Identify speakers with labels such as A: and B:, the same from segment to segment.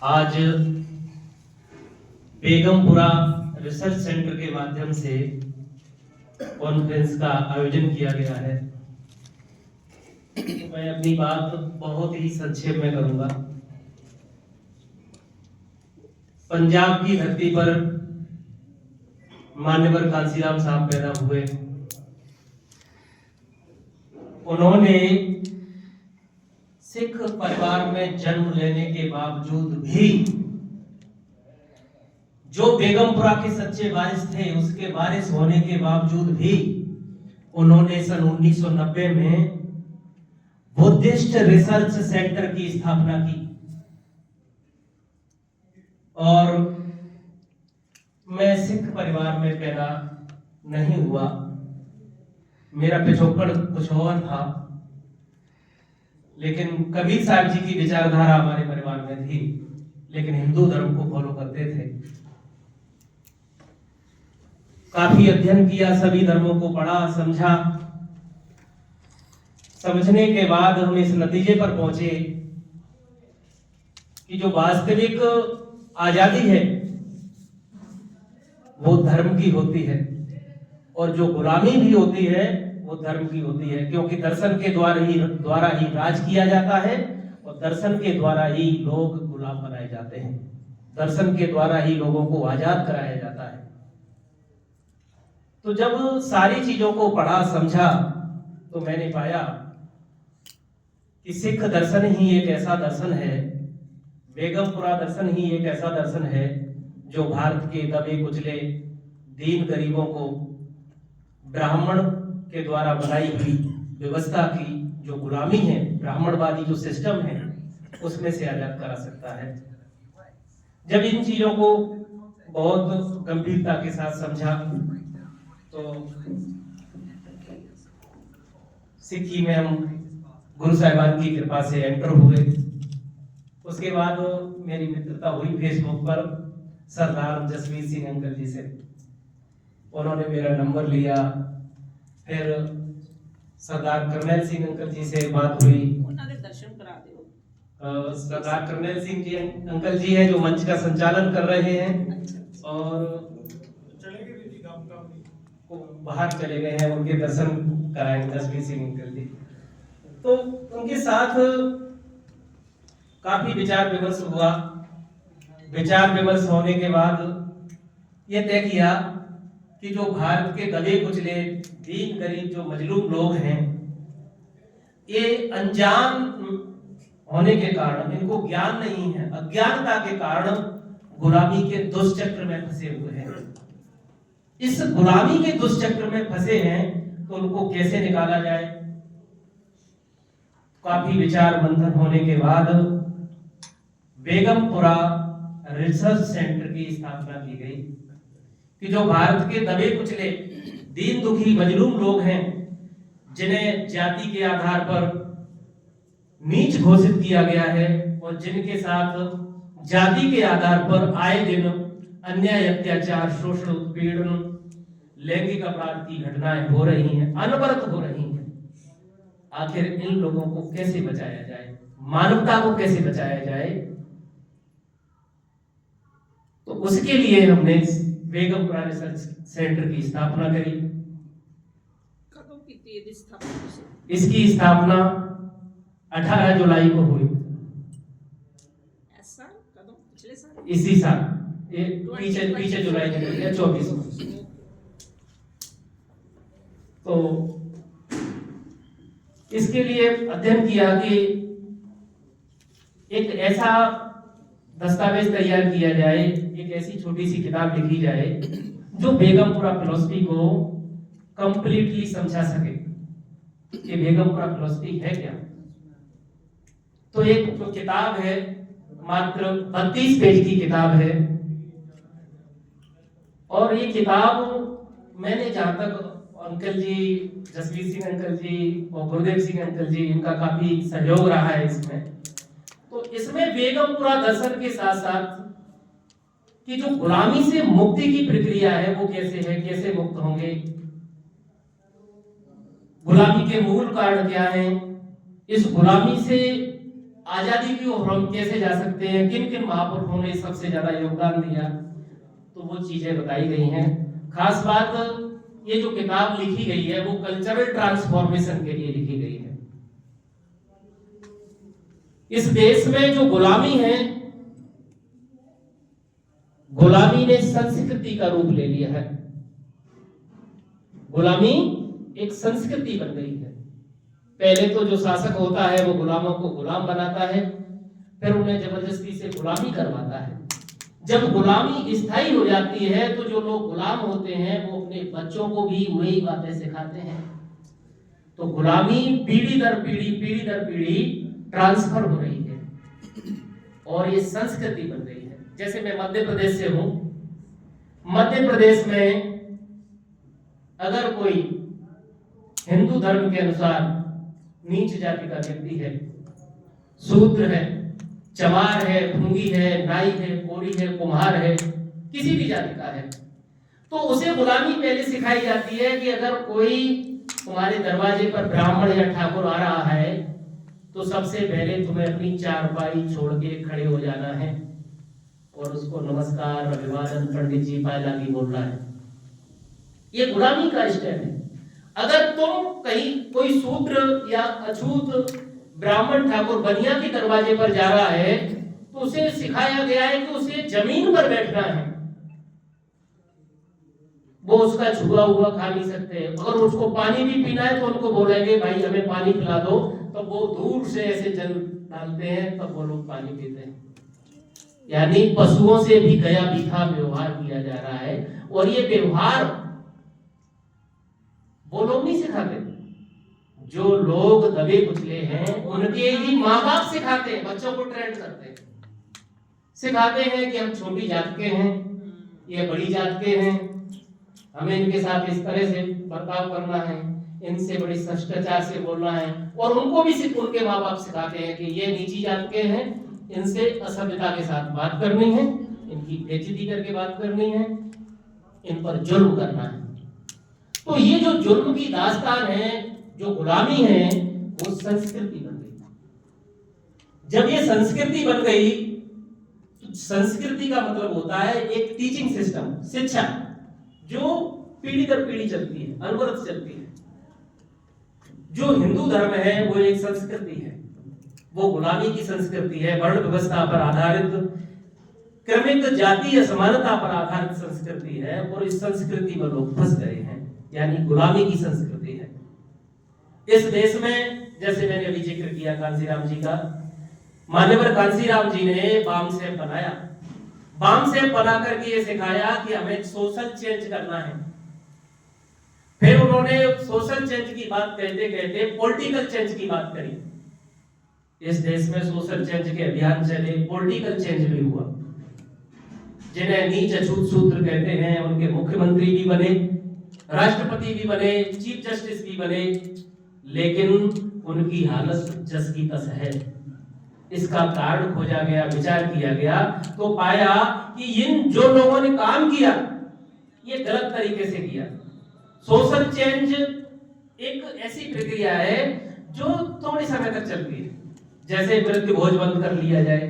A: आज Begumpura research centre के माध्यम से कॉन्फ्रेंस का आयोजन किया गया है। मैं अपनी बात बहुत ही संक्षेप में करूंगा। पंजाब की धरती पर मान्यवर कांसीराम साहब पैदा हुए। उन्होंने सिख परिवार में जन्म लेने के बावजूद भी जो बेगमपुरा के सच्चे वारिस थे, उसके वारिस होने के बावजूद भी उन्होंने सन 1990 में बुद्धिस्ट रिसर्च सेंटर की स्थापना की। और मैं सिख परिवार में पैदा नहीं हुआ, मेरा पिछोकड़ कुछ और था, लेकिन कबीर साहब जी की विचारधारा हमारे परिवार में थी, लेकिन हिंदू धर्म को फॉलो करते थे। काफी अध्ययन किया, सभी धर्मों को पढ़ा, समझा। समझने के बाद हम इस नतीजे पर पहुंचे कि जो वास्तविक आजादी है वो धर्म की होती है, और जो गुलामी भी होती है वो धर्म की होती है, क्योंकि दर्शन के द्वारा ही राज किया जाता है, और दर्शन के द्वारा ही लोग गुलाम बनाए जाते हैं। दर्शन के द्वारा ही लोगों को आजाद कराया जाता है। तो जब सारी चीजों को पढ़ा, समझा, तो मैंने पाया कि सिख दर्शन ही एक ऐसा दर्शन है, बेगमपुरा दर्शन ही एक ऐसा दर्शन है जो भारत के दबे कुचले दीन गरीबों को ब्राह्मण के द्वारा बनाई हुई व्यवस्था की जो गुलामी है, ब्राह्मणवादी जो सिस्टम है, उसमें से आजाद करा सकता है। जब इन चीजों को बहुत गंभीरता के साथ समझा तो सिक्की में हम गुरु साहिबान की कृपा से एंटर हुए। उसके बाद मेरी मित्रता हुई फेसबुक पर सरदार जसवीर सिंह अंकल जी से। उन्होंने मेरा नंबर लिया, फिर सरदार करनैल सिंह अंकल जी से बात हुई।
B: दर्शन करा दो।
A: सरदार करनैल सिंह जी अंकल जी हैं जो मंच का संचालन कर रहे हैं, और बाहर चले गए हैं, उनके दर्शन कराएंगे जसवीर सिंह अंकल जी। तो उनके साथ काफी विचार विमर्श हुआ। विचार विमर्श होने के बाद यह तय किया कि जो भारत के दबे कुचले दीन गरीब जो मजलूम लोग हैं, ये अनजान होने के कारण, इनको ज्ञान नहीं है, अज्ञानता के कारण गुलामी के दुष्चक्र में फंसे हुए हैं। इस गुलामी के दुष्चक्र में फंसे हैं, तो उनको कैसे निकाला जाए। काफी विचार मंथन होने के बाद बेगमपुरा रिसर्च सेंटर की स्थापना की गई कि जो भारत के दबे कुचले दीन दुखी मजलूम लोग हैं, जिन्हें जाति के आधार पर नीच घोषित किया गया है, और जिनके साथ जाति के आधार पर आए दिन अन्याय, अत्याचार, शोषण, उत्पीड़न, लैंगिक अपराध की घटनाएं हो रही हैं, अनवरत हो रही हैं। आखिर इन लोगों को कैसे बचाया जाए, मानवता को कैसे बचाया जाए। तो उसके लिए हमने बेगमपुरा रिसर्च सेंटर की स्थापना करी।
B: कब की थी ये स्थापना?
A: इसकी स्थापना 18 जुलाई को हुई।
B: ऐसा कब? पिछले साल?
A: इसी साल, पीछे जुलाई निकल गया, 24 में। तो इसके लिए अध्ययन किया कि एक ऐसा दस्तावेज तैयार किया जाए, एक ऐसी छोटी सी किताब लिखी जाए जो बेगमपुरा फिलॉसफी को कंप्लीटली समझा सके कि बेगमपुरा फिलॉसफी है क्या। तो एक जो किताब है, मात्र 32 पेज की किताब है, और ये किताब मैंने जहां तक अंकल जी, जसवीर सिंह अंकल जी और गुरुदेव सिंह अंकल जी, इनका काफी सहयोग रहा है इसमें। तो इसमें बेगमपुरा दर्शन के साथ साथ कि जो गुलामी से मुक्ति की प्रक्रिया है वो कैसे है, कैसे मुक्त होंगे, गुलामी के मूल कारण क्या हैं, इस गुलामी से आजादी की ओर हम कैसे जा सकते हैं, किन किन महापुरुषों ने सबसे ज्यादा योगदान दिया, तो वो चीजें बताई गई हैं। खास बात ये जो किताब लिखी गई है वो कल्चरल ट्रांसफॉर्मेशन के लिए लिखी गई है। इस देश में जो गुलामी है, गुलामी ने संस्कृति का रूप ले लिया है। गुलामी एक संस्कृति बन गई है। पहले तो जो शासक होता है वो गुलामों को गुलाम बनाता है, फिर उन्हें जबरदस्ती से गुलामी करवाता है। जब गुलामी स्थायी हो जाती है तो जो लोग गुलाम होते हैं वो अपने बच्चों को भी वही बातें सिखाते हैं। तो गुलामी पीढ़ी दर पीढ़ी ट्रांसफर हो रही है और ये संस्कृति बन गई है। जैसे मैं मध्य प्रदेश से हूं, मध्य प्रदेश में अगर कोई हिंदू धर्म के अनुसार नीच जाति का व्यक्ति है, शूद्र है, चमार है, भूंगी है, नाई है, कोरी है, कुम्हार है, किसी भी जाति का है, तो उसे गुलामी पहले सिखाई जाती है कि अगर कोई तुम्हारे दरवाजे पर ब्राह्मण या ठाकुर आ रहा है तो सबसे पहले तुम्हें अपनी चारपाई छोड़ के खड़े हो जाना है और उसको नमस्कार, अभिवादन, पंडित जी, पाए लागी बोलना है। ये गुलामी का स्टेप है। अगर तुम कहीं कोई शूद्र या अछूत ब्राह्मण ठाकुर बनिया के दरवाजे पर जा रहा है तो उसे सिखाया गया है कि उसे जमीन पर बैठना है। वो उसका छुआ हुआ खा नहीं सकते। अगर उसको पानी भी पीना है तो उनको बोलेंगे भाई हमें पानी पिला दो, तो वो दूर से ऐसे जल डालते हैं तब वो लोग पानी पीते हैं। यानी पशुओं से भी गया बीथा व्यवहार किया जा रहा है। और ये व्यवहार वो लोग नहीं सिखाते, जो लोग दबे कुचले हैं उनके ही माँ बाप सिखाते हैं, बच्चों को ट्रेंड करते हैं, सिखाते हैं कि हम छोटी जात के हैं, ये बड़ी जात के हैं, हमें इनके साथ इस तरह से बर्ताव करना है, इनसे बड़ी शिष्टाचार से बोलना है। और उनको भी सिर्फ उनके माँ बाप सिखाते हैं कि ये नीची जात के हैं, इनसे असभ्यता के साथ बात करनी है, इनकी बेइज्जती करके बात करनी है, इन पर जुल्म करना है। तो ये जो जुल्म की दास्तान है, जो गुलामी है, वो संस्कृति बन गई। जब ये संस्कृति बन गई, संस्कृति का मतलब होता है एक टीचिंग सिस्टम, शिक्षा जो पीढ़ी दर पीढ़ी चलती है, अनवरत चलती है। जो हिंदू धर्म है वो एक संस्कृति है, वो गुलामी की संस्कृति है, वर्ण व्यवस्था पर आधारित, क्रमिक जाति असमानता पर आधारित संस्कृति है। और इस संस्कृति में लोग फंस गए हैं, यानी गुलामी की संस्कृति है। इस देश में जैसे मैंने अभी जिक्र किया कांसीराम जी का, मान्यवर कांसीराम जी ने बाम सेप बनाया। बाम सेप बना करके ये सिखाया कि हमें सोशल चेंज करना है। फिर उन्होंने सोशल चेंज की बात कहते कहते पॉलिटिकल चेंज की बात करी। इस देश में सोशल चेंज के अभियान चले, पॉलिटिकल चेंज भी हुआ। जिन्हें नीच अछूत शूद्र कहते हैं उनके मुख्यमंत्री भी बने, राष्ट्रपति भी बने, चीफ जस्टिस भी बने, लेकिन उनकी हालत जस की तस है। इसका कारण खोजा गया, विचार किया गया तो पाया कि इन जो लोगों ने काम किया ये गलत तरीके से किया। सोशल चेंज एक ऐसी प्रक्रिया है जो थोड़े समय तक चलती है। जैसे मृत्यु भोज बंद कर लिया जाए,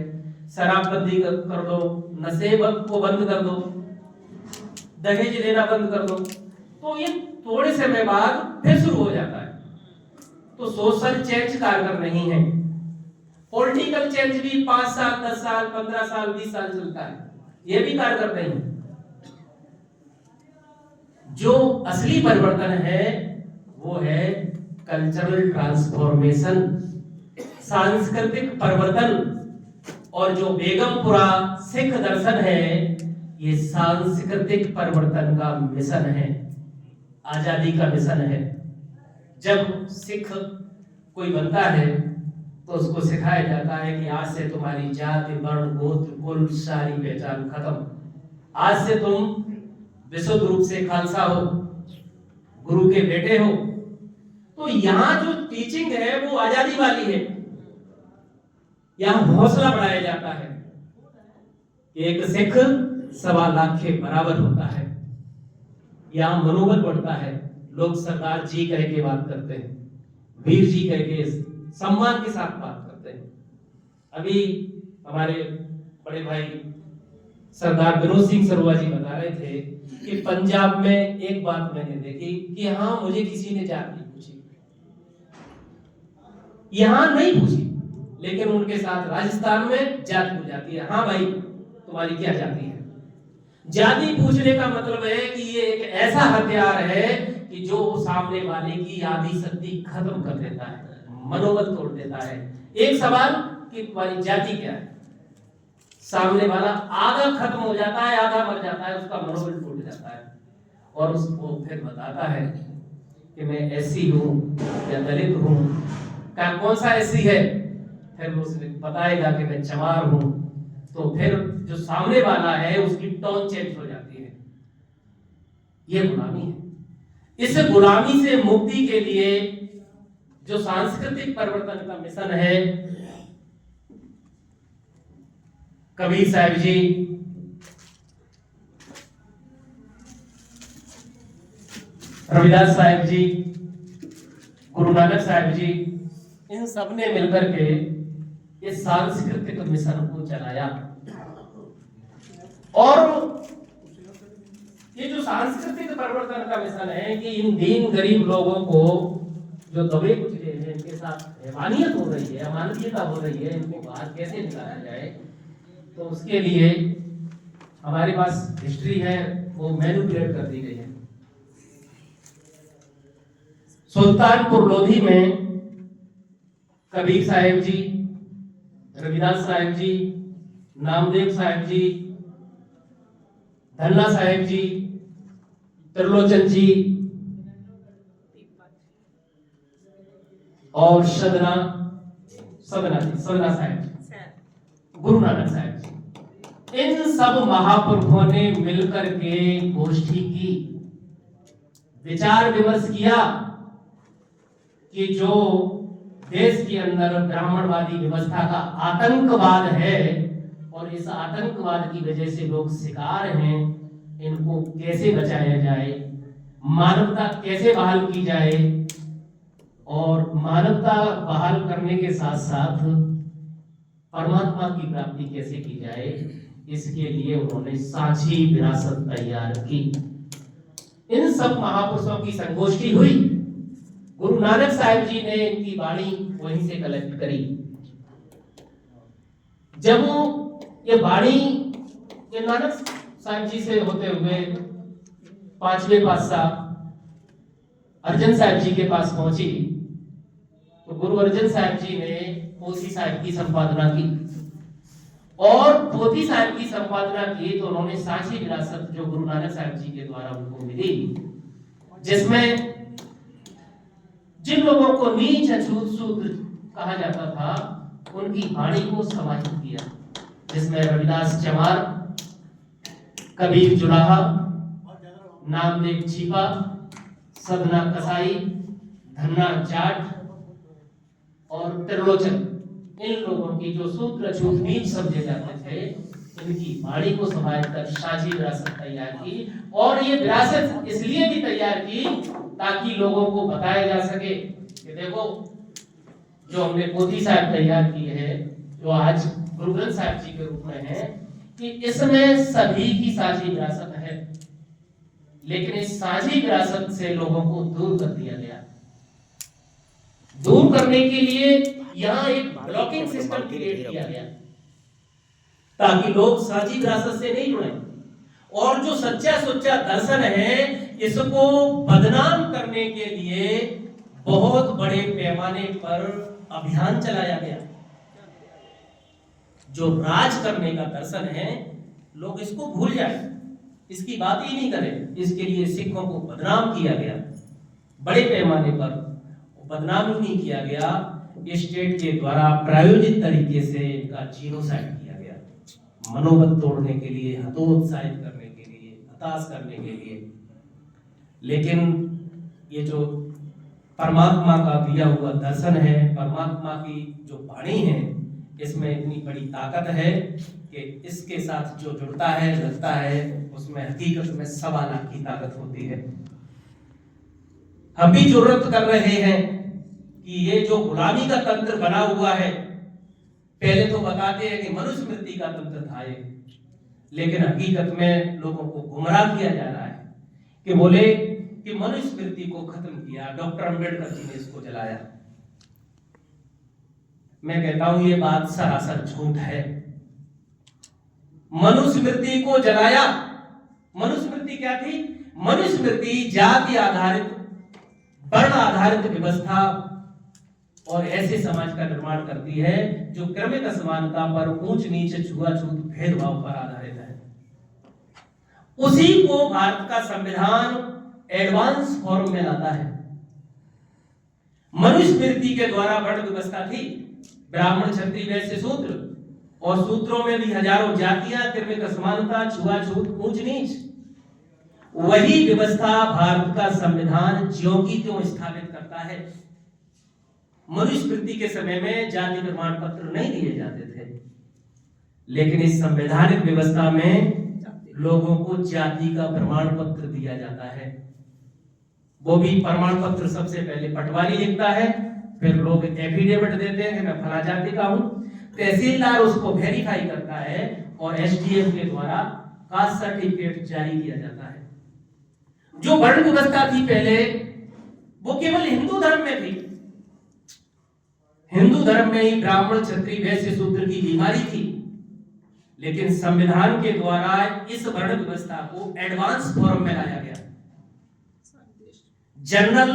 A: शराबबंदी कर दो, नशे को बंद कर दो, दहेज लेना बंद कर दो, तो ये थोड़े समय बाद फिर शुरू हो जाता है। तो सोशल चेंज कारगर नहीं है। पॉलिटिकल चेंज भी 5 साल, 10 साल, 15 साल, 20 साल चलता है, ये भी कारगर नहीं। जो असली परिवर्तन है वो है कल्चरल ट्रांसफॉर्मेशन, सांस्कृतिक परिवर्तन। और जो बेगमपुरा सिख दर्शन है ये सांस्कृतिक परिवर्तन का मिशन है, आजादी का मिशन है। जब सिख कोई बनता है तो उसको सिखाया जाता है कि आज से तुम्हारी जाति, वर्ण, गोत्र, कुल सारी पहचान खत्म। आज से तुम विशुद्ध रूप से खालसा हो, गुरु के बेटे हो। तो यहाँ जो टीचिंग है वो आजादी वाली है। यहाँ हौसला बढ़ाया जाता है कि एक सिख 1.25 लाख के बराबर होता है। यहाँ मनोबल बढ़ता है। लोग सरदार जी कह के बात करते हैं, वीर जी कह के सम्मान के साथ बात करते हैं। अभी हमारे बड़े भाई सरदार विनोद सिंह सरोवा जी बता रहे थे कि पंजाब में एक बात मैंने देखी कि हाँ, मुझे किसी ने जात नहीं पूछी, यहां नहीं पूछी, लेकिन उनके साथ राजस्थान में जात पूछ जाती है। हाँ भाई, तुम्हारी क्या जाति है? जाति पूछने का मतलब है कि ये एक ऐसा हथियार है कि जो सामने वाले की आधी शक्ति खत्म कर देता है, मनोबल तोड़ देता है। एक सवाल कि तुम्हारी जाति क्या है, सामने वाला आधा खत्म हो जाता है, आधा मर जाता है, उसका मनोबल टूट जाता है और उसको फिर बताता है कि मैं ऐसी हूं या दलित हूं। क्या कौन सा ऐसी है? फिर वो उसने बताएगा कि मैं चमार हूं, तो फिर जो सामने वाला है उसकी टोन चेंज हो जाती है। ये गुलामी है। इस गुलामी से मुक्ति के लिए जो सांस्कृतिक परिवर्तन का मिशन है, कबीर साहब जी, रविदास साहब जी, गुरु नानक साहब जी, इन सब ने मिलकर के इस सांस्कृतिक मिशन को चलाया। और ये जो सांस्कृतिक परिवर्तन का मिशन है कि इन दीन गरीब लोगों को जो दबे कुचले हैं, इनके साथ हैवानियत हो रही है, अमानवीयता हो रही है, इनको बाहर कैसे निकाला जाए, तो उसके लिए हमारे पास हिस्ट्री है, वो मैनिपुलेट कर दी गई है। सुल्तानपुर लोधी में कबीर साहब जी, रविदास साहब जी, नामदेव साहब जी, धन्ना साहब जी, त्रिलोचन जी और सदना साहब जी, गुरु नानक साहब जी, इन सब महापुरुषों ने मिलकर के गोष्ठी की, विचार विमर्श किया कि जो देश के अंदर ब्राह्मणवादी व्यवस्था का आतंकवाद है और इस आतंकवाद की वजह से लोग शिकार हैं, इनको कैसे बचाया जाए, मानवता कैसे बहाल की जाए, और मानवता बहाल करने के साथ साथ परमात्मा की प्राप्ति कैसे की जाए, इसके लिए उन्होंने साझी विरासत तैयार की। इन सब महापुरुषों की संगोष्ठी हुई। गुरु नानक साहब जी ने इनकी वाणी वहीं से कलेक्ट करी। जब ये वाणी ये नानक साहब जी से होते हुए पांचवें पातशाह अर्जन साहब जी के पास पहुंची, तो गुरु अर्जन साहब जी ने पोथी साहब की संपादना की, और पोथी साहब की संपादना की तो उन्होंने साझी विरासत जो गुरु नानक साहब जी के द्वारा उनको मिली, जिसमें जिन लोगों को नीच अछूत शूद्र कहा जाता था, उनकी वाणी को समाहित किया, जिसमें रविदास चमार, कबीर जुलाहा, नामदेव छिपा, सदना कसाई, धन्ना जाट और त्रिलोचन, इन लोगों की जो शूद्र अछूत नीच समझे जाते थे, इनकी वाणी को समाहित कर साझी विरासत तैयार की। और ये विरासत इसलिए भी तैयार की ताकि लोगों को बताया जा सके कि देखो, जो हमने पोथी साहब तैयार की है, जो आज गुरु ग्रंथ साहब जी के रूप में है, कि इसमें सभी की साझी विरासत है, लेकिन इस साझी विरासत से लोगों को दूर कर दिया गया। दूर करने के लिए यहाँ एक ब्लॉकिंग सिस्टम क्रिएट किया गया ताकि लोग साझी विरासत से नहीं जुड़े, और जो सच्चा सुच्चा दर्शन है इसको बदनाम करने के लिए बहुत बड़े पैमाने पर अभियान चलाया गया। जो राज करने का दर्शन है, लोग इसको भूल जाए, इसकी बात ही नहीं करें, इसके लिए सिखों को बदनाम किया गया। बड़े पैमाने पर बदनाम नहीं किया गया, स्टेट के द्वारा प्रायोजित तरीके से इनका जीनोसाइड किया गया, मनोबल तोड़ने के लिए, हतोत्साहित करने के लिए, हताश करने के लिए। लेकिन ये जो परमात्मा का दिया हुआ दर्शन है, परमात्मा की जो वाणी है, इसमें इतनी बड़ी ताकत है कि इसके साथ जो जुड़ता है, लगता है, उसमें हकीकत में 1.25 लाख की ताकत होती है। हम भी जरूरत कर रहे हैं कि ये जो गुलामी का तंत्र बना हुआ है, पहले तो बताते हैं कि मनुस्मृति का तंत्र था ये, लेकिन हकीकत में लोगों को गुमराह किया जा रहा है कि बोले कि मनुस्मृति को खत्म किया, डॉक्टर अंबेडकर जी ने इसको जलाया। मैं कहता हूं ये बात सरासर झूठ है। मनुस्मृति को जलाया। मनुस्मृति क्या थी? मनुस्मृति जाति आधारित, वर्ण आधारित व्यवस्था और ऐसे समाज का निर्माण करती है जो क्रमिक असमानता पर, ऊंच नीच, छुआछूत, भेदभाव पर आधारित है। उसी को भारत का संविधान एडवांस फॉर्म में लाता है। मनुस्मृति के द्वारा वर्ण व्यवस्था थी, ब्राह्मण, क्षत्रिय, वैश्य, शूद्र, और सूत्रों में भी हजारों जातियां, क्रमिक असमानता, छुआछूत, ऊंच नीच। वही व्यवस्था भारत का संविधान ज्यों की त्यों स्थापित करता है। मनुस्मृति के समय में जाति प्रमाण पत्र नहीं दिए जाते थे, लेकिन इस संवैधानिक व्यवस्था में लोगों को जाति का प्रमाण पत्र दिया जाता है। वो भी प्रमाण पत्र सबसे पहले पटवारी लिखता है, फिर लोग एफिडेविट देते हैं कि मैं फला जाति का हूं, तहसीलदार उसको वेरीफाई करता है और एसडीएम के द्वारा कास्ट सर्टिफिकेट जारी किया जाता है। जो वर्ण व्यवस्था थी पहले, वो केवल हिंदू धर्म में थी। हिंदू धर्म में ही ब्राह्मण, क्षत्रिय, वैश्य, शूद्र की बीमारी थी, लेकिन संविधान के द्वारा इस वर्ण व्यवस्था को एडवांस फॉर्म में लाया गया। जनरल,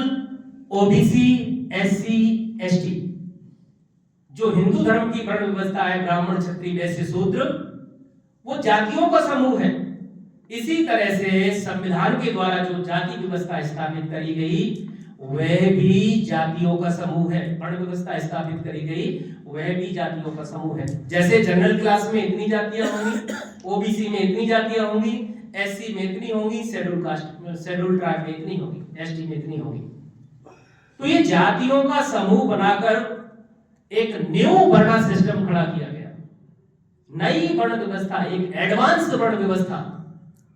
A: ओबीसी, एससी, एसटी, जो हिंदू धर्म की वर्ण व्यवस्था है, ब्राह्मण, क्षत्रिय, वैश्य, शूद्र, वो जातियों का समूह है। इसी तरह से संविधान के द्वारा जो जाति व्यवस्था स्थापित करी गई वह भी जातियों का समूह है। वर्ण व्यवस्था स्थापित करी गई वह भी जातियों का समूह है। जैसे जनरल क्लास में इतनी जातियां होंगी, ओबीसी में इतनी जातियां होंगी, एससी में इतनी होंगी, शेड्यूल कास्ट, शेड्यूल ट्राइब में इतनी होगी, एसटी में इतनी होगी। तो ये जातियों का समूह बनाकर एक न्यू वर्ण सिस्टम खड़ा किया गया, नई वर्ण व्यवस्था, एक एडवांस वर्ण व्यवस्था,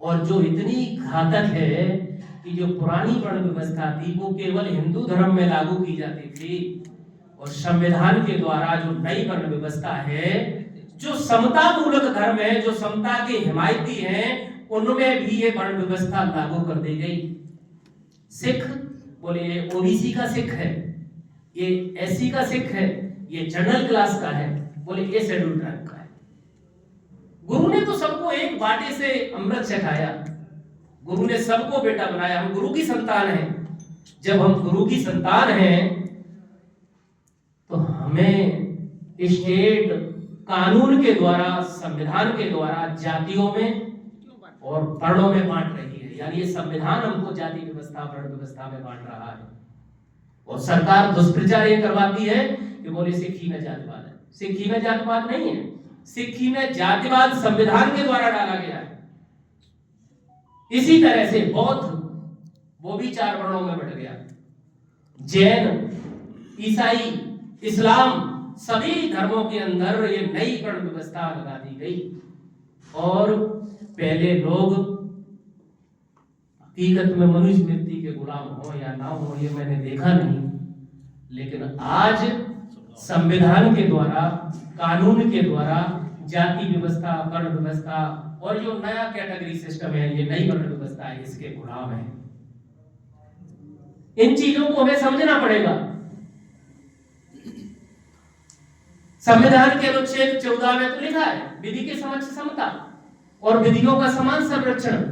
A: और जो इतनी घातक है कि जो पुरानी वर्ण व्यवस्था थी वो केवल हिंदू धर्म में लागू की जाती थी, और संविधान के द्वारा जो नई वर्ण व्यवस्था है, जो समता मूलक धर्म है, जो समता के हिमायती हैं, उनमें भी ये वर्ण व्यवस्था लागू कर दी गई। सिख बोले ये ओबीसी का सिख है, ये एससी का सिख है, ये जनरल क्लास का है, बोले ये शेड्यूल ट्राइब का है। गुरु ने तो सबको एक बाटे से अमृत चखाया, गुरु ने सबको बेटा बनाया। हम गुरु की संतान हैं। जब हम गुरु की संतान हैं तो हमें स्टेट कानून के द्वारा, संविधान के द्वारा जातियों में और वर्णों में बांट रही है। यानी ये संविधान हमको जाति व्यवस्था, वर्ण व्यवस्था में बांट रहा है। और सरकार दुष्प्रचार ये करवाती है कि बोले सिक्खी में जातिवाद है। सिक्खी में जातिवाद नहीं है, सिक्खी में जातिवाद संविधान के द्वारा डाला गया है। इसी तरह से बौद्ध, वो भी 4 वर्णों में बट गया। जैन, ईसाई, इस्लाम, सभी धर्मों के अंदर ये नई वर्ण व्यवस्था लगा दी गई। और पहले लोग हकीकत में मनुस्मृति के गुलाम हो या ना हो ये मैंने देखा नहीं, लेकिन आज संविधान के द्वारा, कानून के द्वारा जाति व्यवस्था, वर्ण व्यवस्था और जो नया कैटेगरी सिस्टम है, ये नई वर्ण व्यवस्था है, इसके गुलाम है। इन चीजों को हमें समझना पड़ेगा। संविधान के अनुच्छेद 14 में तो लिखा है विधि के समक्ष समता और विधियों का समान संरक्षण।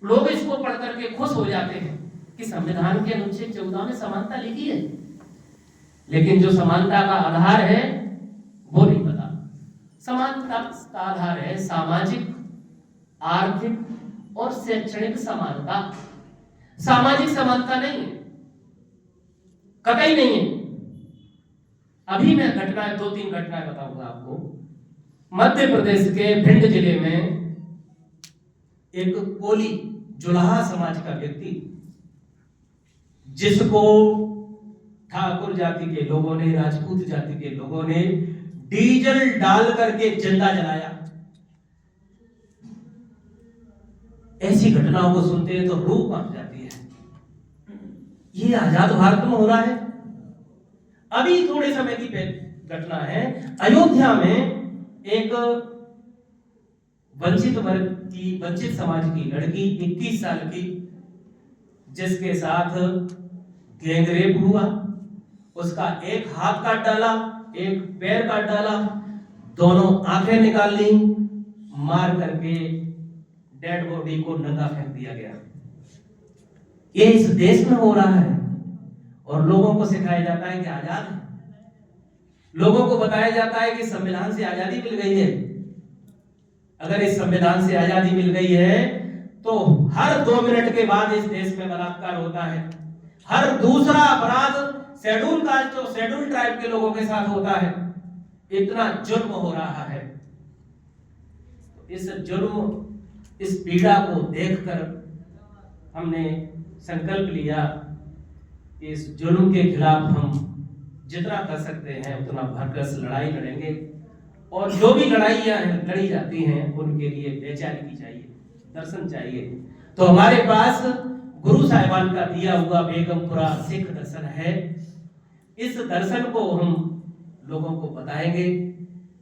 A: लोग इसको पढ़ करके खुश हो जाते हैं कि संविधान के अनुच्छेद 14 में समानता लिखी है, लेकिन जो समानता का आधार है वो नहीं पता। समानता का आधार है सामाजिक, आर्थिक और शैक्षणिक समानता। सामाजिक समानता नहीं है, कतई नहीं है। अभी मैं घटनाएं, 2-3 घटनाएं बताऊंगा आपको। मध्य प्रदेश के भिंड जिले में एक कोली जुलाहा समाज का व्यक्ति, जिसको ठाकुर जाति के लोगों ने, राजपूत जाति के लोगों ने डीजल डाल करके जिंदा जलाया। ऐसी घटनाओं को सुनते हैं तो रूह कांप जाती है। ये आजाद भारत में हो रहा है। अभी थोड़े समय घटना है। अयोध्या में एक वंचित वर्ग की, वंचित समाज की लड़की 21 साल की, जिसके साथ गैंग रेप हुआ, उसका एक हाथ काट डाला, एक पैर काट डाला, दोनों आंखें निकाल ली, मार करके डेड बॉडी को नंगा फेंक दिया गया। ये इस देश में हो रहा है और लोगों को सिखाया जाता है कि आजाद है। लोगों को बताया जाता है कि संविधान से आजादी मिल गई है। अगर इस संविधान से आजादी मिल गई है तो हर 2 मिनट के बाद इस देश में बलात्कार होता है। हर दूसरा अपराध शेड्यूल कास्ट और शेड्यूल ट्राइब के लोगों के साथ होता है। इतना जुर्म हो रहा है। इस जुर्म, इस पीड़ा को देखकर हमने संकल्प लिया कि इस जुर्म के खिलाफ हम जितना कर सकते हैं उतना भरकस लड़ाई लड़ेंगे और जो भी लड़ाइयां लड़ी जाती हैं उनके लिए बेचारी चाहिए, दर्शन चाहिए। तो हमारे पास गुरु साहिबान का दिया हुआ बेगमपुरा सिख दर्शन है। इस दर्शन को हम लोगों को बताएंगे,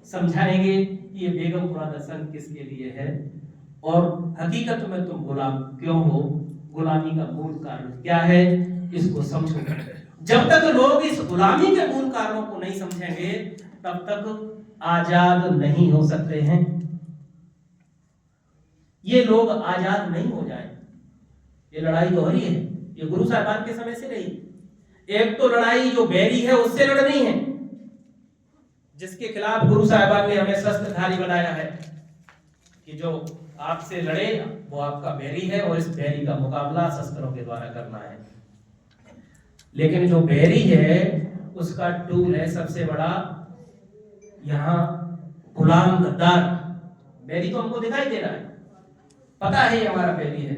A: समझाएंगे कि ये बेगमपुरा दर्शन किसके लिए है और हकीकत में तुम गुलाम क्यों हो, गुलामी का मूल कारण क्या है, इसको समझो। जब तक लोग इस गुलामी के मूल कारणों को नहीं समझेंगे तब तक आजाद नहीं हो सकते हैं। ये लोग आजाद नहीं हो जाए, ये लड़ाई तो हो रही है, ये गुरु साहिबान के समय से नहीं। एक तो लड़ाई जो बैरी है उससे लड़नी है, जिसके खिलाफ गुरु साहिबान ने हमें शस्त्रधारी बनाया है कि जो आपसे लड़े वो आपका बैरी है और इस बैरी का मुकाबला शस्त्रों के द्वारा करना है। लेकिन जो बैरी है उसका टूल है सबसे बड़ा यहाँ गुलाम गद्दार। बैरी तो हमको दिखाई दे रहा है, पता है ये हमारा बैरी है,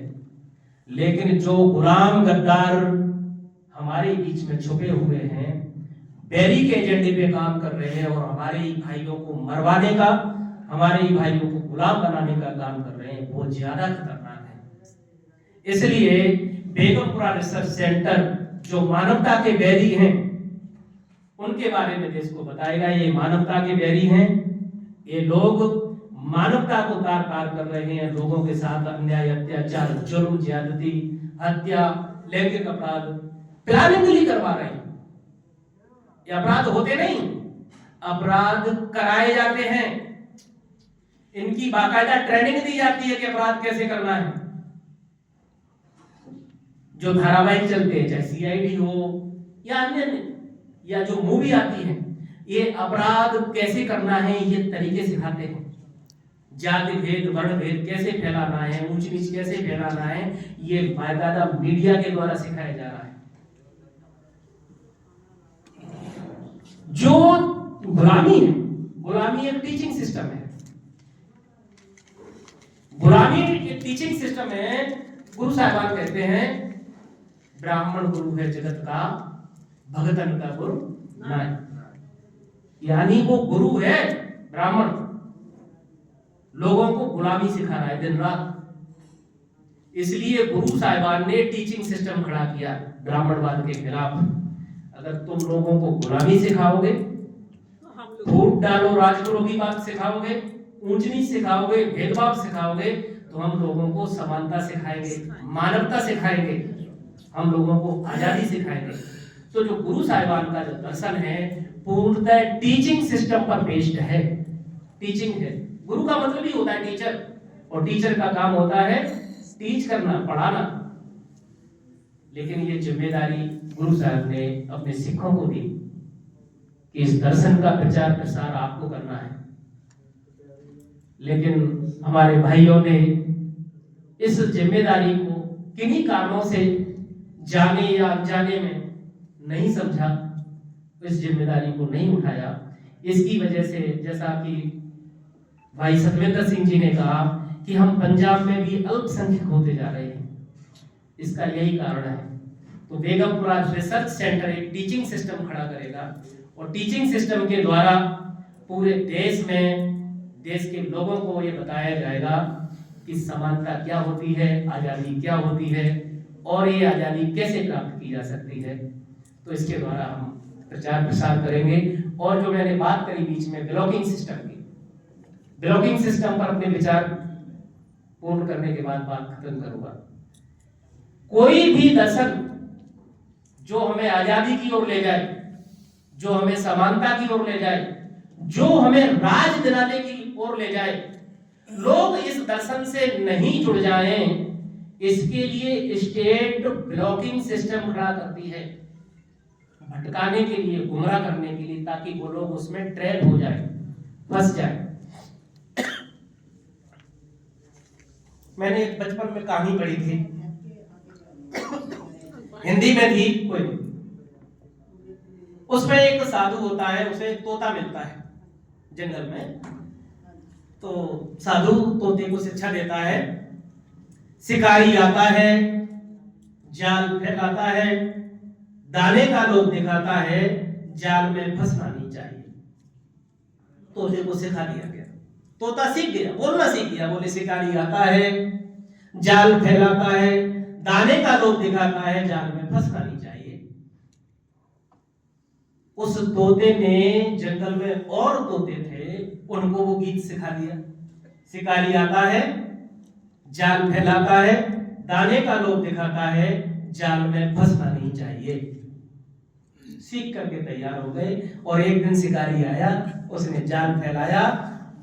A: लेकिन जो गुलाम गद्दार हमारे बीच में छुपे हुए हैं, बैरी के एजेंडे पे काम कर रहे हैं और हमारे ही भाइयों को मरवाने का, हमारे ही भाइयों को गुलाम बनाने का काम कर रहे हैं, वो ज्यादा खतरनाक है। इसलिए बेगमपुरा रिसर्च सेंटर जो मानवता के बैरी हैं उनके बारे में देश को बताएगा। ये मानवता के बैरी हैं, ये लोग मानवता को तार तार कर रहे हैं, लोगों के साथ अन्याय, अत्याचार, जुर्म, ज्यादती, हत्या, लैंगिक अपराध प्लानिंगली करवा रहे हैं। ये अपराध होते नहीं, अपराध कराए जाते हैं। इनकी बाकायदा ट्रेनिंग दी जाती है कि अपराध कैसे करना है। जो धारावाहिक चलते हैं, चाहे सीआईडी हो या अन्य या जो मूवी आती है, ये अपराध कैसे करना है ये तरीके सिखाते हैं। जाति भेद, वर्ण भेद कैसे फैलाना है, ऊंच नीच कैसे फैलाना है, ये बाकायदा मीडिया के द्वारा सिखाया जा रहा है। जो गुलामी है, गुलामी एक टीचिंग सिस्टम है। गुलामी एक टीचिंग सिस्टम है। गुरु साहिबान कहते हैं ब्राह्मण गुरु है जगत का, भगतन का गुरु नहीं। यानी वो गुरु है ब्राह्मण, लोगों को गुलामी सिखा रहा है दिन रात। इसलिए गुरु साहिबान ने टीचिंग सिस्टम खड़ा किया ब्राह्मणवाद के खिलाफ। अगर तुम लोगों को गुलामी सिखाओगे, फूट डालो राजगुरु की बात सिखाओगे, ऊंच नीच सिखाओगे, भेदभाव सिखाओगे, तो हम लोगों को समानता सिखाएंगे, मानवता सिखाएंगे, हम लोगों को आजादी सिखाएंगे। तो जो गुरु साहिबान का जो दर्शन है पूर्णतः टीचिंग सिस्टम पर बेस्ड है। टीचिंग है, गुरु का मतलब ही होता है टीचर, और टीचर का काम होता है टीच करना, पढ़ाना। लेकिन ये जिम्मेदारी गुरु साहब ने अपने सिखों को दी कि इस दर्शन का प्रचार प्रसार आपको करना है। लेकिन हमारे भाइयों ने इस जिम्मेदारी को किन्हीं कारणों से जाने या अनजाने में नहीं समझा, इस जिम्मेदारी को नहीं उठाया। इसकी वजह से जैसा कि भाई सतविंदर सिंह जी ने कहा कि हम पंजाब में भी अल्पसंख्यक होते जा रहे हैं, इसका यही कारण है। तो बेगमपुरा रिसर्च सेंटर एक टीचिंग सिस्टम खड़ा करेगा और टीचिंग सिस्टम के द्वारा पूरे देश में देश के लोगों को ये बताया जाएगा कि समानता क्या होती है, आजादी क्या होती है और ये आजादी कैसे प्राप्त की जा सकती है। तो इसके द्वारा हम प्रचार प्रसार करेंगे और जो मैंने बात करी बीच में ब्लॉकिंग सिस्टम की, ब्लॉकिंग सिस्टम पर अपने विचार पूर्ण करने के बाद बात खत्म करूंगा। कोई भी दर्शन जो हमें आजादी की ओर ले जाए, जो हमें समानता की ओर ले जाए, जो हमें राज दिलाने की ओर ले जाए, लोग इस दर्शन से नहीं जुड़ जाएं, इसके लिए स्टेट ब्लॉकिंग सिस्टम खड़ा करती है, भटकाने के लिए, गुमराह करने के लिए, ताकि वो लोग उसमें ट्रैप हो जाए, फंस जाए। मैंने एक बचपन में कहानी पढ़ी थी, हिंदी में थी कोई, उसमें एक साधु होता है, उसे तोता मिलता है जंगल में। तो साधु तोते को शिक्षा देता है, शिकारी आता है, जाल फैलाता है, दाने का लोभ दिखाता है, जाल में फंसना नहीं चाहिए। तोते को सिखा दिया गया, तोता सीख गया, बोलना सीख गया। बोले शिकारी आता है, जाल फैलाता है, दाने का लोभ दिखाता है, जाल में फंसना नहीं चाहिए। उस तोते ने जंगल में और तोते थे, उनको वो गीत सिखा दिया। शिकारी आता है, जाल फैलाता है, दाने का लोभ दिखाता है, जाल में फंसना नहीं चाहिए। सीख करके तैयार हो गए और एक दिन शिकारी आया, उसने जाल फैलाया,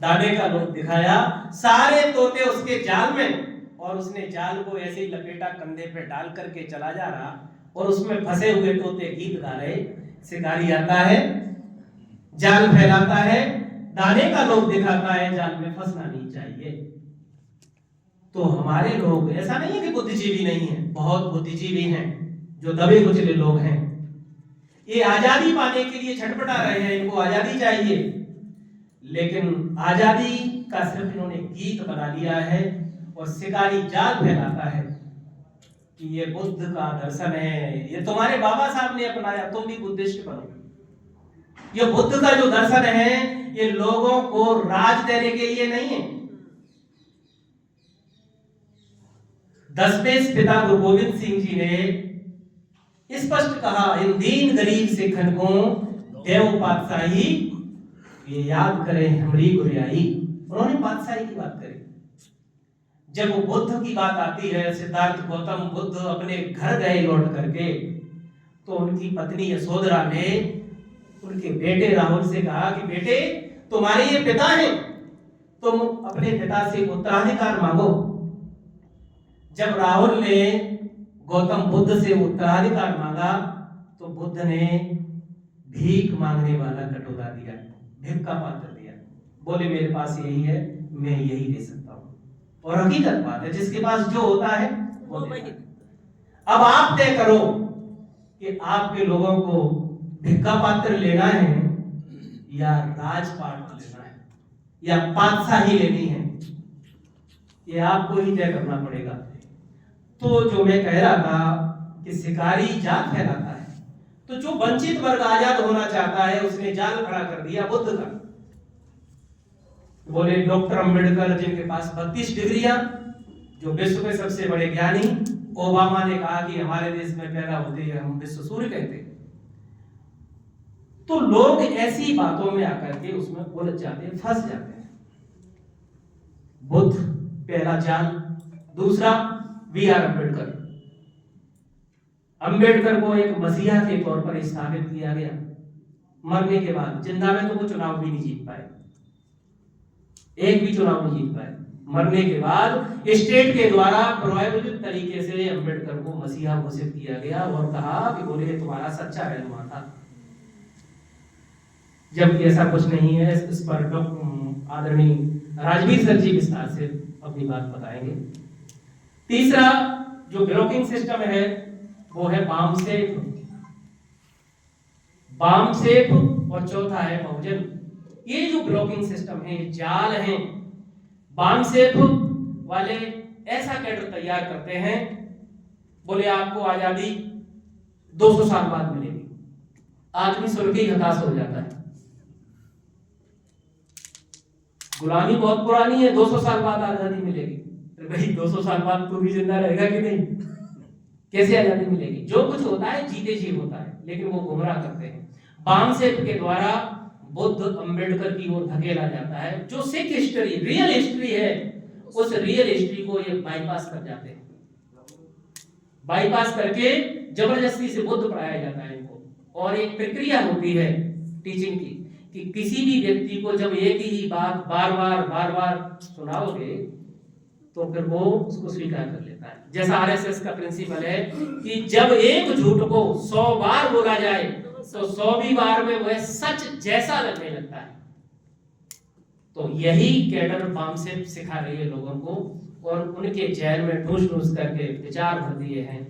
A: दाने का लोभ दिखाया, सारे तोते उसके जाल में, और उसने जाल को ऐसे ही लपेटा, कंधे पे डाल करके चला जा रहा, और उसमें फंसे हुए तोते गीत गा रहे। शिकारी आता है, जाल फैलाता है, दाने का लोभ दिखाता है, जाल में फंसना नहीं चाहिए। तो हमारे लोग, ऐसा नहीं है कि बुद्धिजीवी नहीं है, बहुत बुद्धिजीवी हैं, जो दबे कुचले लोग हैं। ये आजादी पाने के लिए छटपटा रहे हैं, इनको आजादी चाहिए, लेकिन आजादी का सिर्फ इन्होंने गीत बना लिया है। और शिकारी जाल फैलाता है कि ये बुद्ध का दर्शन है, ये तुम्हारे बाबा साहब ने अपनाया, तुम भी बुद्धिस्ट बनो। ये बुद्ध का जो दर्शन है, ये लोगों को राज देने के लिए नहीं है। 10वें पिता गुरु गोविंद सिंह जी ने स्पष्ट कहा, इन दीन गरीब सिखन को देव पातशाही ये याद करें हमारी गुरियाई। उन्होंने पातशाही की बात करी। जब वो बुद्ध की बात आती है, सिद्धार्थ गौतम बुद्ध अपने घर गए लौट करके, तो उनकी पत्नी यशोधरा ने उनके बेटे राहुल से कहा कि बेटे, तुम्हारे ये पिता हैं, तुम अपने पिता से उत्तराधिकार मांगो। जब राहुल ने गौतम बुद्ध से उत्तराधिकार मांगा, तो बुद्ध ने भीख मांगने वाला कटोरा दिया, भिक्षा पात्र दिया। बोले मेरे पास यही है, मैं यही दे सकता हूं। और हकीकत बात है, जिसके पास जो होता है वो देता है। अब आप तय करो कि आपके लोगों को भिक्षा पात्र लेना है या राजपाट लेना है या पातशाही लेनी है, ये आपको ही तय करना पड़ेगा। तो जो मैं कह रहा था कि शिकारी जाल फैलाता है, तो जो वंचित वर्ग आजाद होना चाहता है, उसने जाल खड़ा कर दिया बुद्ध का। बोले डॉक्टर अंबेडकर, जिनके पास 32 डिग्रियां, जो विश्व के सबसे बड़े ज्ञानी, ओबामा ने कहा कि हमारे देश में पैदा होते हैं हम विश्व सूर्य कहते हैं। तो लोग ऐसी बातों में आकर के उसमें उलझ जाते हैं, फंस जाते हैं। बुद्ध पहला जाल, दूसरा B.R. अम्बेडकर। अंबेडकर को एक मसीहा के तौर पर स्थापित किया गया। मरने के बाद, जिंदा में तो वो चुनाव भी नहीं जीत पाए, एक भी चुनाव नहीं जीत पाए। मरने के बाद स्टेट के द्वारा प्रायोजित तरीके से अंबेडकर को मसीहा घोषित किया गया और कहा कि बोले तुम्हारा सच्चा रहनुमा था, जबकि ऐसा कुछ नहीं है। इस पर आदरणीय राजवीर सर जी विस्तार से अपनी बात बताएंगे। तीसरा जो ब्लॉकिंग सिस्टम है वो है बाम सेफ और चौथा है बहुजन। ये जो ब्लॉकिंग सिस्टम है, जाल हैं। बाम सेफ वाले ऐसा कैडर तैयार करते हैं, बोले आपको आजादी 200 साल बाद मिलेगी। आदमी सुन के ही हताश हो जाता है। गुलामी बहुत पुरानी है, 200 साल बाद आजादी मिलेगी। तो भाई 200 साल बाद तू भी जिंदा रहेगा कि नहीं? कैसे आजादी मिलेगी? जो कुछ होता है जीते जी होता है, लेकिन वो गुमराह करते हैं। बाम सेफ के द्वारा बुद्ध अम्बेडकर की ओर धकेला जाता है। जो सिख हिस्ट्री, रियल हिस्ट्री है, उस रियल हिस्ट्री को ये बाईपास कर जाते हैं। बाईपास करके जबरदस्ती से बुद्ध पढ़ाया जाता है इनको। और एक प्रक्रिया होती है टीचिंग की कि किसी भी व्यक्ति को जब एक ही बात बार बार सुनाओगे तो फिर वो उसको स्वीकार कर लेता है। जैसा आरएसएस का प्रिंसिपल है कि जब एक झूठ को 100 बार बोला जाए तो 100वीं बार में वह सच जैसा लगने लगता है। तो यही कैडर बामसेप सिखा रही है लोगों को, और उनके जहन में ठूस करके विचार भर दिए हैं।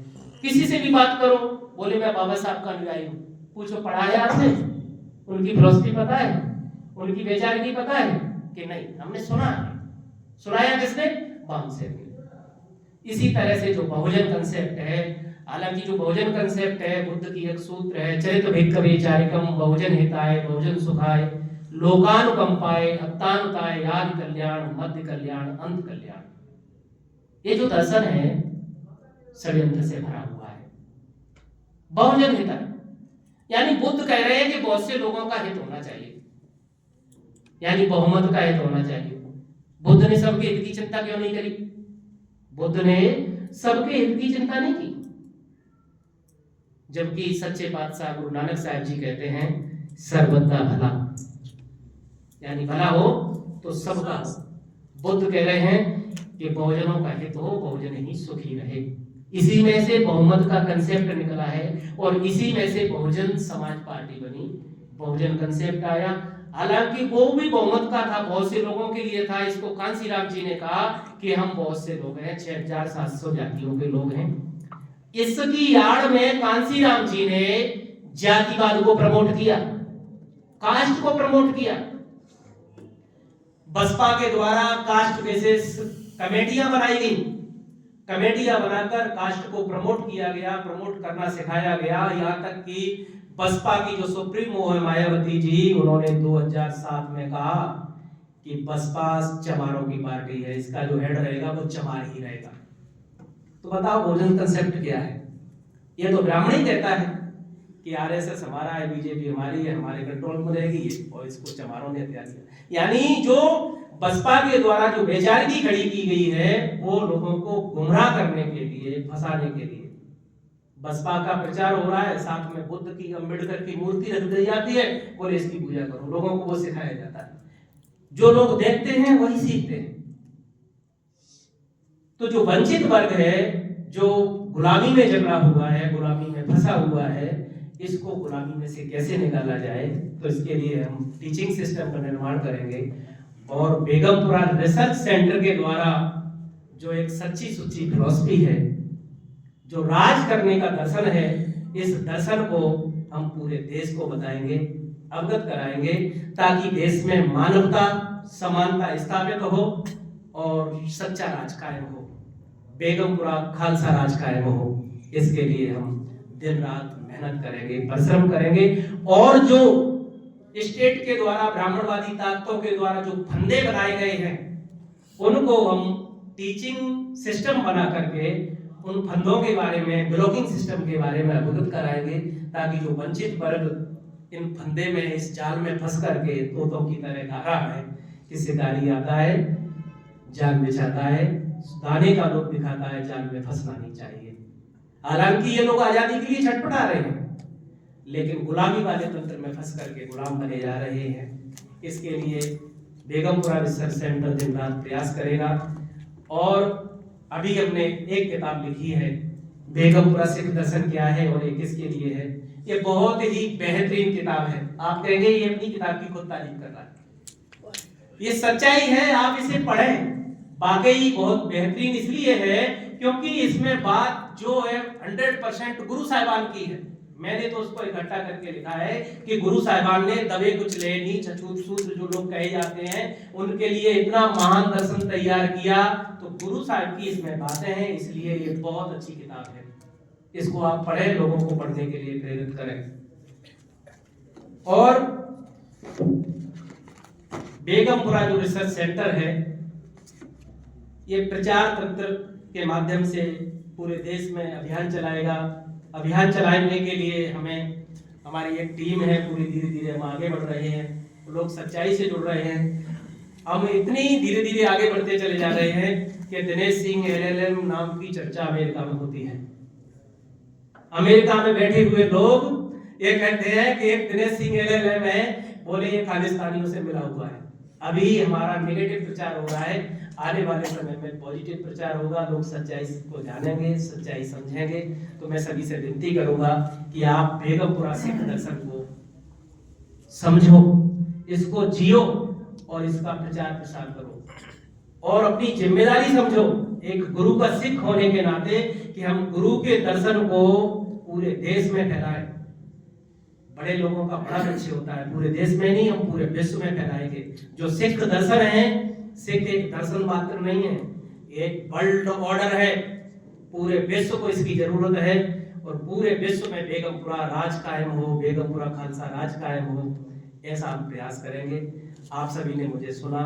A: किसी से भी बात करो, बोले मैं बाबा साहब का अनुयायी हूं, पूछो पढ़ा है आपने, उनकी फिलॉसफी पता है, उनकी वैचारिकी पता है कि नहीं? हमने सुना है। सुनाया किसने? बामसेप ने। इसी तरह से जो बहुजन कंसेप्ट है, हालांकि जो बहुजन कंसेप्ट है बुद्ध की एक सूत्र है, चरित भिक्खवे चारिकम बहुजन हिताय बहुजन सुखाय लोकानुकंपाय अत्तानुताय आदि कल्याण मध्य कल्याण अंत कल्याण। ये जो दर्शन है षड्यंत्र से भरा हुआ है। बहुजन हिताय यानी बुद्ध कह रहे हैं कि बहुत से लोगों का हित होना चाहिए, यानी बहुमत का हित होना चाहिए। बुद्ध ने सबके हित की चिंता क्यों नहीं करी? बुद्ध ने सबके हित की चिंता नहीं की, जबकि सच्चे पातशाह गुरु नानक साहब जी कहते हैं सर्वदा भला, यानी भला हो तो सबका हो। बुद्ध कह रहे हैं कि बहुजनों का हित हो, बहुजन ही सुखी रहे। इसी में से बहुमत का कंसेप्ट निकला है और इसी में से बहुजन समाज पार्टी बनी, बहुजन कंसेप्ट आया। हालांकि वो भी बहुमत का था, बहुत से लोगों के लिए था। इसको कांसीराम जी ने कहा कि हम बहुत से लोग हैं, 6700 जातियों के लोग हैं। इसकी आड़ में कांसीराम जी ने जातिवाद को प्रमोट किया, कास्ट को प्रमोट किया। बसपा के द्वारा कास्ट बेसिस कमेटियां बनाई गई, कमेटियां बनाकर कास्ट को प्रमोट किया गया, प्रमोट करना सिखाया गया। यहां तक कि बसपा की जो सुप्रीमो है मायावती जी, उन्होंने 2007 में कहा कि बसपा चमारों की पार्टी है, इसका जो हेड रहेगा वो चमार ही रहेगा। तो बताओ बहुजन कंसेप्ट क्या है? ये तो ब्राह्मण ही कहता है कि आरएसएस हमारा है, बीजेपी हमारी है, हमारे कंट्रोल में रहेगी, और इसको चमारों ने हथियार किया। यानी जो बसपा के द्वारा जो वैचारिकी खड़ी की गई है वो लोगों को गुमराह करने के लिए, फंसाने के लिए बसपा का प्रचार हो रहा है। साथ में बुद्ध की, अम्बेडकर की मूर्ति रख दी जाती है, बोले इसकी पूजा करो, लोगों को वो सिखाया जाता है। जो लोग देखते हैं वही सीखते हैं। तो जो वंचित वर्ग है, जो गुलामी में जकड़ा हुआ है, गुलामी में फंसा हुआ है, इसको गुलामी में से कैसे निकाला जाए, तो इसके लिए हम टीचिंग सिस्टम का निर्माण करेंगे। और बेगमपुरा रिसर्च सेंटर के द्वारा जो एक सच्ची सुच्ची फिलॉसफी है, जो राज करने का दर्शन है, इस दर्शन को हम पूरे देश को बताएंगे, अवगत कराएंगे, ताकि देश में मानवता, समानता स्थापित हो और सच्चा राज कायम हो, बेगमपुरा खालसा राज कायम हो। इसके लिए हम दिन रात मेहनत करेंगे, परिश्रम करेंगे। और जो स्टेट के द्वारा, ब्राह्मणवादी ताकतों के द्वारा जो फंदे बनाए गए हैं, उनको हम टीचिंग सिस्टम बना करके उन फंदों के बारे में, ब्लॉकिंग सिस्टम के बारे में अवगत कराएंगे, ताकि जो वंचित वर्ग इन फंदे में, इस जाल में फंस करके तोतों की तरह गा रहा है कि शिकारी आता है, जाल बिछाता है, दाने का लोभ दिखाता है, जाल में फंसना नहीं चाहिए। हालांकि ये लोग आजादी के लिए छटपटा रहे हैं, लेकिन गुलामी वाले तंत्र में फंस करके गुलाम बने जा रहे हैं। इसके लिए बेगमपुरा रिसर्च सेंटर दिन रात प्रयास करेगा। और अभी हमने एक किताब लिखी है, बेगमपुरा सिख दर्शन क्या है और ये किसके लिए है। ये बहुत ही बेहतरीन किताब है। आप कहेंगे ये अपनी किताब की खुद तारीफ कर रहा है, ये सच्चाई है, आप इसे पढ़ें। वाकई बहुत बेहतरीन इसलिए है क्योंकि इसमें बात जो है 100% गुरु साहिबान की है। मैंने तो उसको इकट्ठा करके लिखा है कि गुरु साहिबान ने दबे कुचले, नीच अछूत शूद्र जो लोग कहे जाते हैं, उनके लिए इतना महान दर्शन तैयार किया। तो गुरु साहिब की इसमें बातें हैं, इसलिए ये बहुत अच्छी किताब है। इसको आप पढ़ें, लोगों को पढ़ने के लिए प्रेरित करें। और बेगमपुरा जो रिसर्च सेंटर है, ये प्रचार तंत्र के माध्यम से पूरे देश में अभियान चलाएगा। अभियान चलाने के लिए हमारी एक टीम है, पूरी धीरे धीरे हम आगे बढ़ रहे हैं। लोग सच्चाई से जुड़ रहे हैं। हम इतनी धीरे धीरे आगे बढ़ते चले जा रहे हैं कि दिनेश सिंह LLM नाम की चर्चा अमेरिका में होती है। अमेरिका में बैठे हुए लोग ये कहते हैं कि एक दिनेश सिंह LLM है, बोले ये खालिस्तानियों से मिला हुआ है। अभी हमारा नेगेटिव प्रचार हो रहा है, आने वाले समय में पॉजिटिव प्रचार होगा, लोग सच्चाई को जानेंगे, सच्चाई समझेंगे। तो मैं सभी से विनती करूंगा कि आप बेगमपुरा सिख दर्शन को समझो, इसको जियो और इसका प्रचार प्रसार करो और अपनी जिम्मेदारी समझो एक गुरु का सिख होने के नाते कि हम गुरु के दर्शन को पूरे देश में फैलाएं। बड़े लोगों का बड़ा लक्ष्य होता है पूरे देश में नहीं, हम पूरे विश्व में फैलाएंगे। जो सिख दर्शन है, सिख एक दर्शन मात्र नहीं है, एक वर्ल्ड ऑर्डर है। पूरे विश्व को इसकी जरूरत है और पूरे विश्व में बेगमपुरा राज कायम हो, बेगमपुरा खालसा राज कायम हो, ऐसा हम प्रयास करेंगे। आप सभी ने मुझे सुना,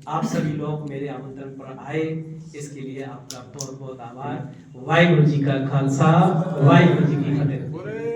A: आप सभी लोग मेरे आमंत्रण पर आए, इसके लिए आपका बहुत बहुत आभार। वाहिगुरु जी का खालसा, वाहिगुरु जी